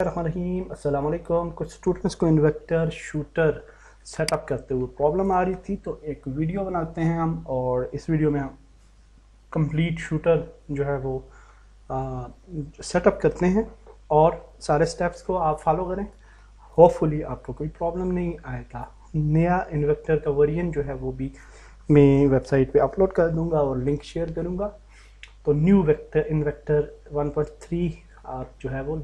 रहीम अस्सलाम वालेकुम। कुछ स्टूडेंट्स को इन्वेक्टर शूटर सेटअप करते हुए प्रॉब्लम आ रही थी, तो एक वीडियो बनाते हैं हम, और इस वीडियो में हम कंप्लीट शूटर जो है वो सेटअप करते हैं और सारे स्टेप्स को आप फॉलो करें। होपफुली आपको कोई प्रॉब्लम नहीं आएगा। नया इन्वेक्टर का वेरिएंट जो है वो भी मैं वेबसाइट पे अपलोड कर दूंगा और लिंक शेयर करूंगा। तो न्यू वेक्टर इन्वेक्टर 1.3 आप जो है वो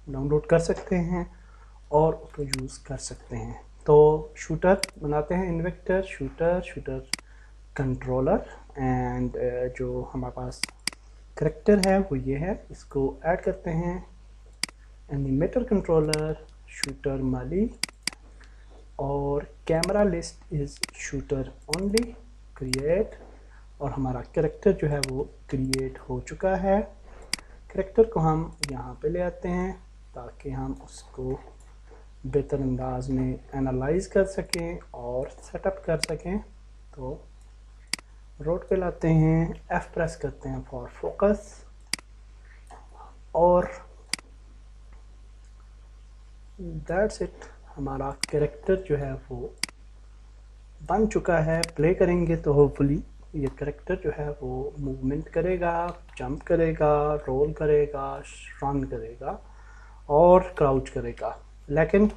डाउनलोड कर सकते हैं और उसको यूज़ कर सकते हैं। तो शूटर बनाते हैं, इन्वेक्टर शूटर कंट्रोलर, एंड जो हमारे पास करेक्टर है वो ये है, इसको ऐड करते हैं। एनिमेटर कंट्रोलर शूटर माली, और camera list is shooter only create, और हमारा करेक्टर जो है वो क्रिएट हो चुका है। करेक्टर को हम यहाँ पे ले आते हैं ताकि हम उसको बेहतर अंदाज में एनालाइज कर सकें और सेटअप कर सकें। तो रोड पे लाते हैं, F प्रेस करते हैं फॉर फोकस, और दैट्स इट। हमारा कैरेक्टर जो है वो बन चुका है। प्ले करेंगे तो होपफुली ये कैरेक्टर जो है वो मूवमेंट करेगा, जंप करेगा, रोल करेगा, रन करेगा और क्राउच करेगा, लेकिन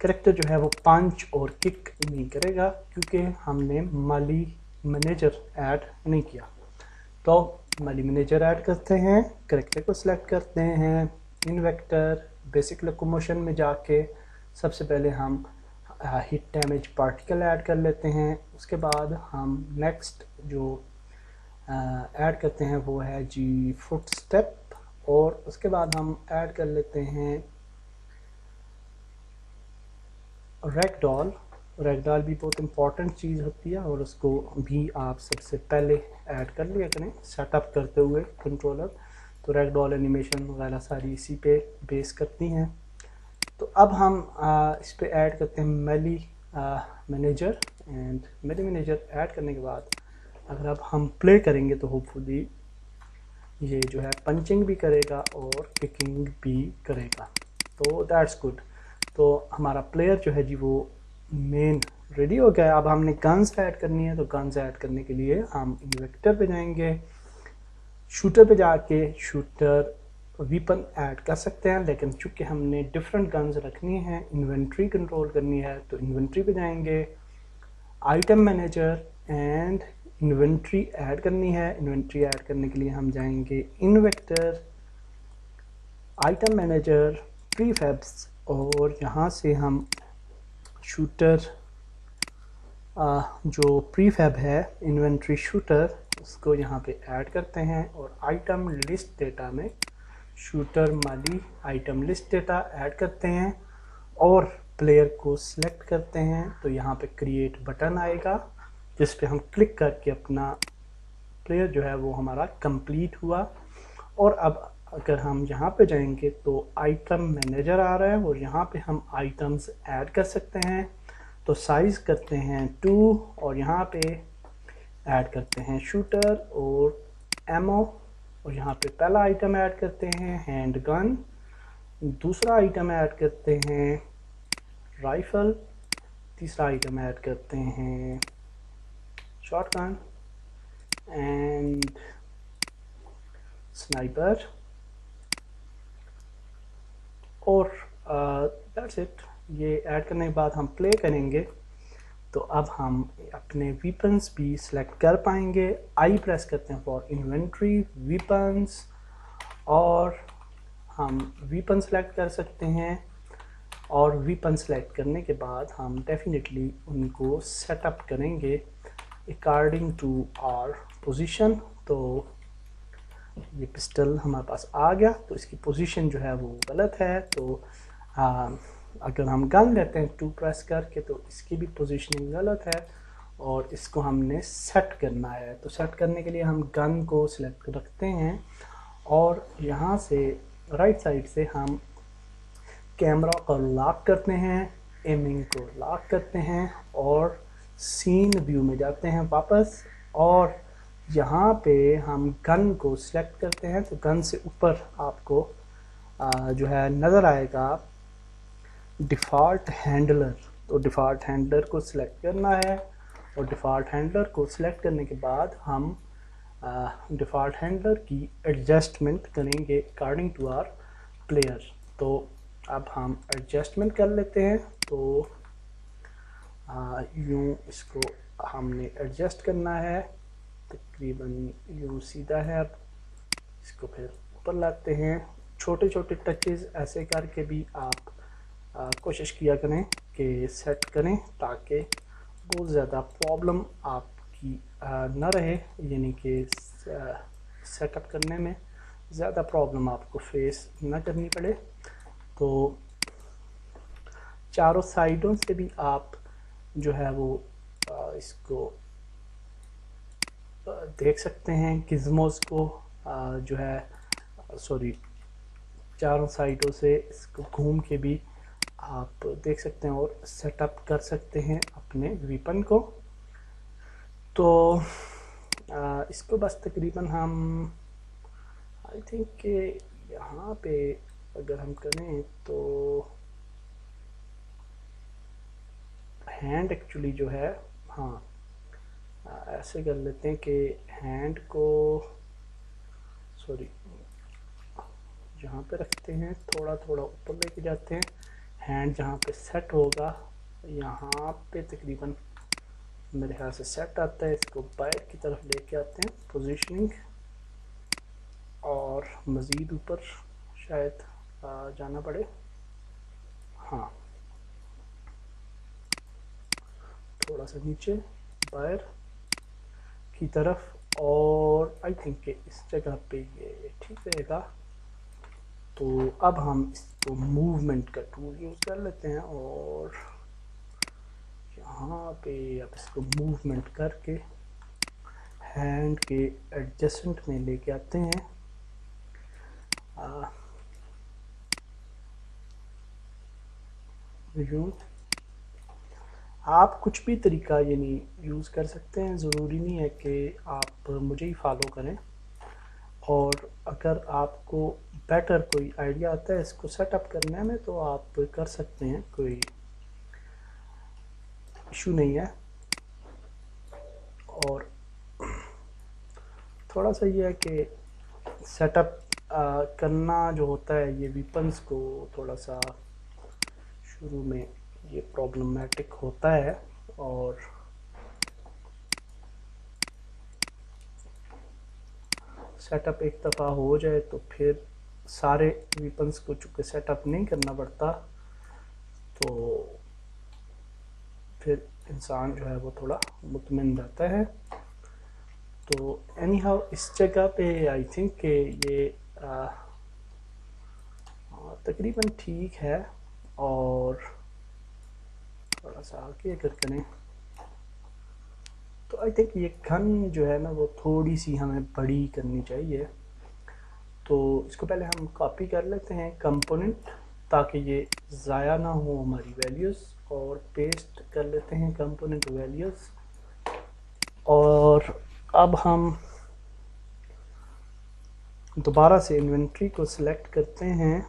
कैरेक्टर जो है वो पंच और किक नहीं करेगा क्योंकि हमने माली मैनेजर ऐड नहीं किया। तो माली मैनेजर ऐड करते हैं, कैरेक्टर को सिलेक्ट करते हैं, इन्वेक्टर बेसिक लोकोमोशन में जाके सबसे पहले हम हिट डैमेज पार्टिकल ऐड कर लेते हैं। उसके बाद हम नेक्स्ट जो ऐड करते हैं वो है जी फुट स्टेप, और उसके बाद हम ऐड कर लेते हैं रैगडॉल भी बहुत इंपॉर्टेंट चीज़ होती है, और उसको भी आप सबसे पहले ऐड कर लिया करें सेटअप करते हुए कंट्रोलर। तो रैगडॉल एनिमेशन वगैरह सारी इसी पे बेस करती हैं। तो अब हम इस पे ऐड करते हैं मेली मैनेजर, एंड मेली मैनेजर ऐड करने के बाद अगर अब हम प्ले करेंगे तो होपफुली ये जो है पंचिंग भी करेगा और किकिंग भी करेगा। तो दैट्स गुड। तो हमारा प्लेयर जो है जी वो मेन रेडी हो गया है। अब हमने गन्स ऐड करनी है, तो गन्स ऐड करने के लिए हम इन्वेक्टर पे जाएंगे, शूटर पे जाके शूटर वीपन ऐड कर सकते हैं, लेकिन चूंकि हमने डिफरेंट गन्स रखनी है, इन्वेंट्री कंट्रोल करनी है, तो इन्वेंट्री पे जाएंगे, item manager and inventory add करनी है। इन्वेंट्री ऐड करने के लिए हम जाएंगे इन्वेक्टर, आइटम मैनेजर, प्रीफैब्स, और यहाँ से हम शूटर जो प्रीफैब है इन्वेंट्री शूटर, उसको यहाँ पे ऐड करते हैं, और आइटम लिस्ट डेटा में शूटर माली आइटम लिस्ट डेटा ऐड करते हैं और प्लेयर को सिलेक्ट करते हैं। तो यहाँ पे क्रिएट बटन आएगा जिस पे हम क्लिक करके अपना प्लेयर जो है वो हमारा कंप्लीट हुआ। और अब अगर हम यहाँ पे जाएंगे तो आइटम मैनेजर आ रहा है, और यहाँ पे हम आइटम्स ऐड कर सकते हैं। तो साइज करते हैं 2, और यहाँ पे ऐड करते हैं शूटर और एमओ, और यहाँ पे पहला आइटम ऐड करते हैं हैंड गन, दूसरा आइटम ऐड करते हैं राइफल, तीसरा आइटम ऐड करते हैं शॉटगन एंड स्नाइपर, और दैट्स इट। ये ऐड करने के बाद हम प्ले करेंगे तो अब हम अपने वीपन्स भी सिलेक्ट कर पाएंगे। आई प्रेस करते हैं फॉर इन्वेंट्री वीपन्स, और हम वीपन सेलेक्ट कर सकते हैं, और वीपन सेलेक्ट करने के बाद हम डेफिनेटली उनको सेटअप करेंगे अकॉर्डिंग टू आवर पोजीशन। तो ये पिस्टल हमारे पास आ गया, तो इसकी पोजीशन जो है वो गलत है। तो अगर हम गन लेते हैं 2 प्रेस करके तो इसकी भी पोजीशनिंग गलत है, और इसको हमने सेट करना है। तो सेट करने के लिए हम गन को सिलेक्ट रखते हैं, और यहाँ से राइट साइड से हम कैमरा को लॉक करते हैं, एमिंग को लॉक करते हैं, और सीन व्यू में जाते हैं वापस, और यहाँ पे हम गन को सिलेक्ट करते हैं तो गन से ऊपर आपको जो है नज़र आएगा डिफ़ॉल्ट हैंडलर। तो डिफ़ॉल्ट हैंडलर को सिलेक्ट करना है और डिफ़ॉल्ट हैंडलर को सिलेक्ट करने के बाद हम डिफ़ॉल्ट हैंडलर की एडजस्टमेंट करेंगे अकॉर्डिंग टू आवर प्लेयर। तो अब हम एडजस्टमेंट कर लेते हैं। तो यूँ इसको हमने एडजस्ट करना है, तकरीबन यूँ सीधा है। अब इसको फिर ऊपर लाते हैं। छोटे छोटे टचेस ऐसे करके भी आप कोशिश किया करें कि सेट करें ताकि बहुत ज़्यादा प्रॉब्लम आपकी ना रहे, यानी कि सेटअप करने में ज़्यादा प्रॉब्लम आपको फेस ना करनी पड़े। तो चारों साइडों से भी आप जो है वो इसको देख सकते हैं गिज़मोज़ को जो है सॉरी चारों साइडों से इसको घूम के भी आप देख सकते हैं और सेटअप कर सकते हैं अपने वीपन को। तो इसको बस तकरीबन हम आई थिंक कि यहाँ पे अगर हम करें तो हैंड एक्चुअली जो है, हाँ ऐसे कर लेते हैं कि हैंड को सॉरी जहाँ पे रखते हैं थोड़ा थोड़ा ऊपर लेके जाते हैं। हैंड जहाँ पे सेट होगा यहाँ पे तकरीबन मेरे ख्याल से सेट आता है। इसको बाहर की तरफ लेके आते हैं पोजीशनिंग, और मज़ीद ऊपर शायद जाना पड़े। हाँ थोड़ा सा नीचे बाहर की तरफ, और आई थिंक कि इस जगह पे ये ठीक रहेगा। तो अब हम इसको मूवमेंट का टूल यूज़ कर लेते हैं और यहाँ पे अब इसको मूवमेंट करके हैंड के एडजस्टमेंट में लेके आते हैं। यूँ आप कुछ भी तरीका यानी यूज़ कर सकते हैं, ज़रूरी नहीं है कि आप मुझे ही फॉलो करें। और अगर आपको बेटर कोई आइडिया आता है इसको सेटअप करने में तो आप कर सकते हैं, कोई इशू नहीं है। और थोड़ा सा ये है कि सेटअप करना जो होता है ये वीपन्स को थोड़ा सा शुरू में ये प्रॉब्लमेटिक होता है, और सेटअप एक दफ़ा हो जाए तो फिर सारे वीपन्स को चूँकि सेटअप नहीं करना पड़ता तो फिर इंसान जो है वो थोड़ा मुतमिन रहता है। तो एनी हाउ इस जगह पे आई थिंक कि ये तकरीबन ठीक है। और थोड़ा सा आगे अगर करें तो आई थिंक ये गन जो है ना वो थोड़ी सी हमें बड़ी करनी चाहिए। तो इसको पहले हम कॉपी कर लेते हैं कंपोनेंट ताकि ये ज़ाया ना हो हमारी वैल्यूज़, और पेस्ट कर लेते हैं कंपोनेंट वैल्यूज़। और अब हम दोबारा से इन्वेंट्री को सिलेक्ट करते हैं।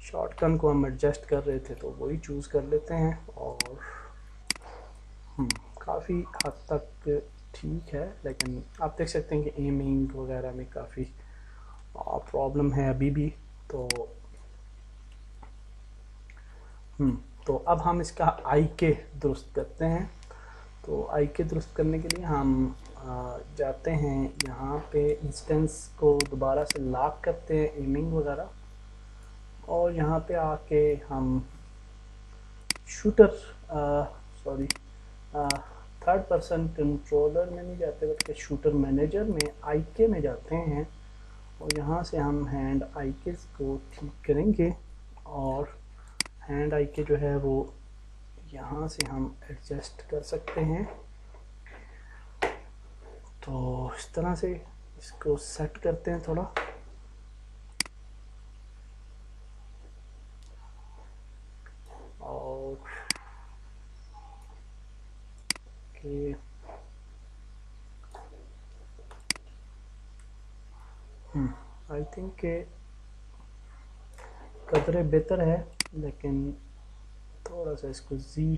शॉर्टकन को हम एडजस्ट कर रहे थे तो वही चूज़ कर लेते हैं, और काफ़ी हद तक ठीक है। लेकिन आप देख सकते हैं कि एमिंग वगैरह में काफ़ी प्रॉब्लम है अभी भी। तो तो अब हम इसका आई के दुरुस्त करते हैं। तो आई के दुरुस्त करने के लिए हम जाते हैं यहाँ पे इंस्टेंस को दोबारा से लॉक करते हैं एमिंग वगैरह, और यहाँ पे आके हम shooter sorry third person controller में नहीं जाते बल्कि शूटर मैनेजर में आई के में जाते हैं, और यहाँ से हम हैंड आई के को ठीक करेंगे। और हैंड आई के जो है वो यहाँ से हम एडजस्ट कर सकते हैं। तो इस तरह से इसको सेट करते हैं थोड़ा। और आई थिंक के कदरे बेहतर है, लेकिन थोड़ा सा इसको जी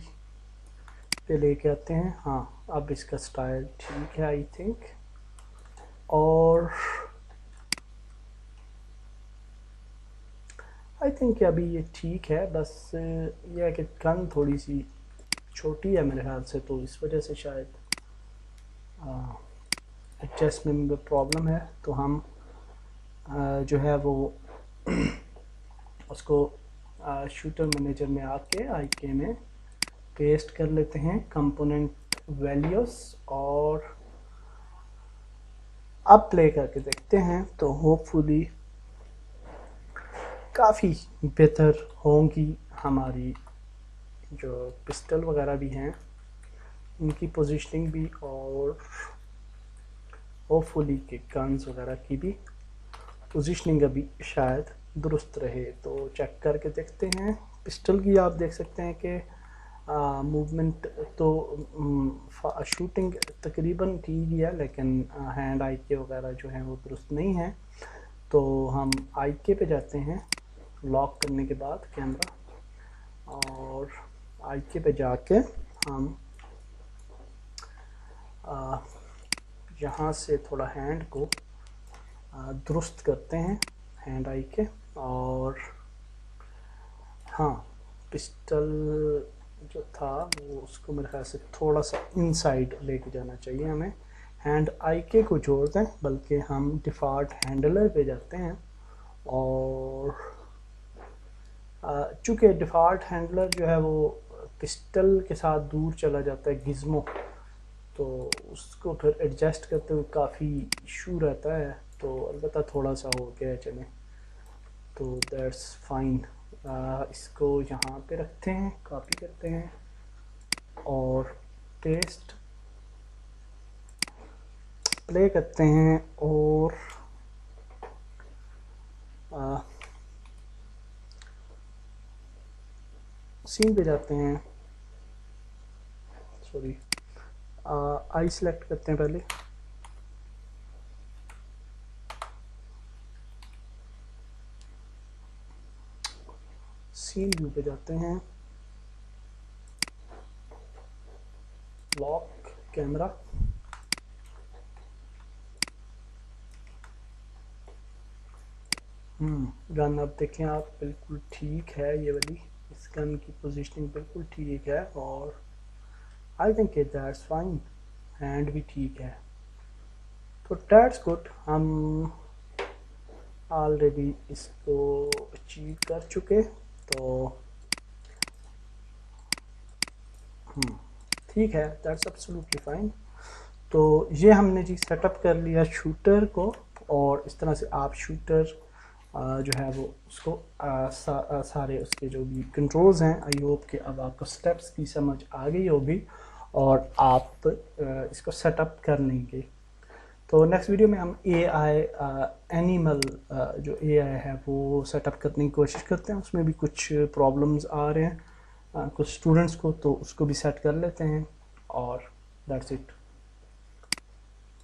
पे लेके आते हैं। हाँ, अब इसका स्टाइल ठीक है आई थिंक। और आई थिंक अभी ये ठीक है, बस ये है कि गन थोड़ी सी छोटी है मेरे ख्याल से, तो इस वजह से शायद एडजस्टमेंट में प्रॉब्लम है। तो हम जो है वो उसको शूटर मैनेजर में आके आईके में पेस्ट कर लेते हैं कंपोनेंट वैल्यूज, और अब प्ले करके देखते हैं तो होपफुली काफ़ी बेहतर होंगी हमारी जो पिस्टल वगैरह भी हैं उनकी पोजीशनिंग भी, और होपफुली के गन्स वगैरह की भी पोजीशनिंग अभी शायद दुरुस्त रहे। तो चेक करके देखते हैं। पिस्टल की आप देख सकते हैं कि मूवमेंट तो शूटिंग तकरीबन ठीक ही है, लेकिन हैंड आई के वगैरह जो है वो दुरुस्त नहीं है। तो हम आई के पे जाते हैं लॉक करने के बाद कैमरा, और आई के पे जाके हम यहाँ से थोड़ा हैंड को दुरुस्त करते हैं, हैंड आई के। और हाँ, पिस्टल जो था वो उसको मेरे ख्याल से थोड़ा सा इनसाइड लेके जाना चाहिए हमें। हैंड आई के को छोड़ दें, बल्कि हम डिफ़ॉल्ट हैंडलर पे जाते हैं। और चूँकि डिफ़ॉल्ट हैंडलर जो है वो पिस्टल के साथ दूर चला जाता है गिज़मो, तो उसको फिर एडजस्ट करते हुए काफ़ी इशू रहता है। तो अलबत्ता थोड़ा सा हो गया चले, तो दैट्स फाइन। इसको यहाँ पे रखते हैं, कॉपी करते हैं और पेस्ट, प्ले करते हैं और सीन पे जाते हैं। सॉरी, आई सेलेक्ट करते हैं पहले, सीन व्यू पे जाते हैं, लॉक कैमरा, गन अब देखें आप बिल्कुल ठीक है। ये वाली इस गन की पोजीशनिंग बिल्कुल ठीक है, और I think that's fine. Hand भी ठीक है, तो दैट्स गुड। हम ऑलरेडी इसको अचीव कर चुके, तो ठीक है, दैट्स एब्सोल्युटली फाइन। तो ये हमने जी सेटअप कर लिया शूटर को, और इस तरह से आप शूटर जो है वो उसको सारे उसके जो भी कंट्रोल्स हैं, आई होप कि अब आपको स्टेप्स की समझ आ गई होगी और आप इसको सेटअप कर लेंगे। तो नेक्स्ट वीडियो में हम एआई एनिमल जो एआई है वो सेटअप करने की कोशिश करते हैं। उसमें भी कुछ प्रॉब्लम्स आ रहे हैं कुछ स्टूडेंट्स को, तो उसको भी सेट कर लेते हैं। और दैट्स इट।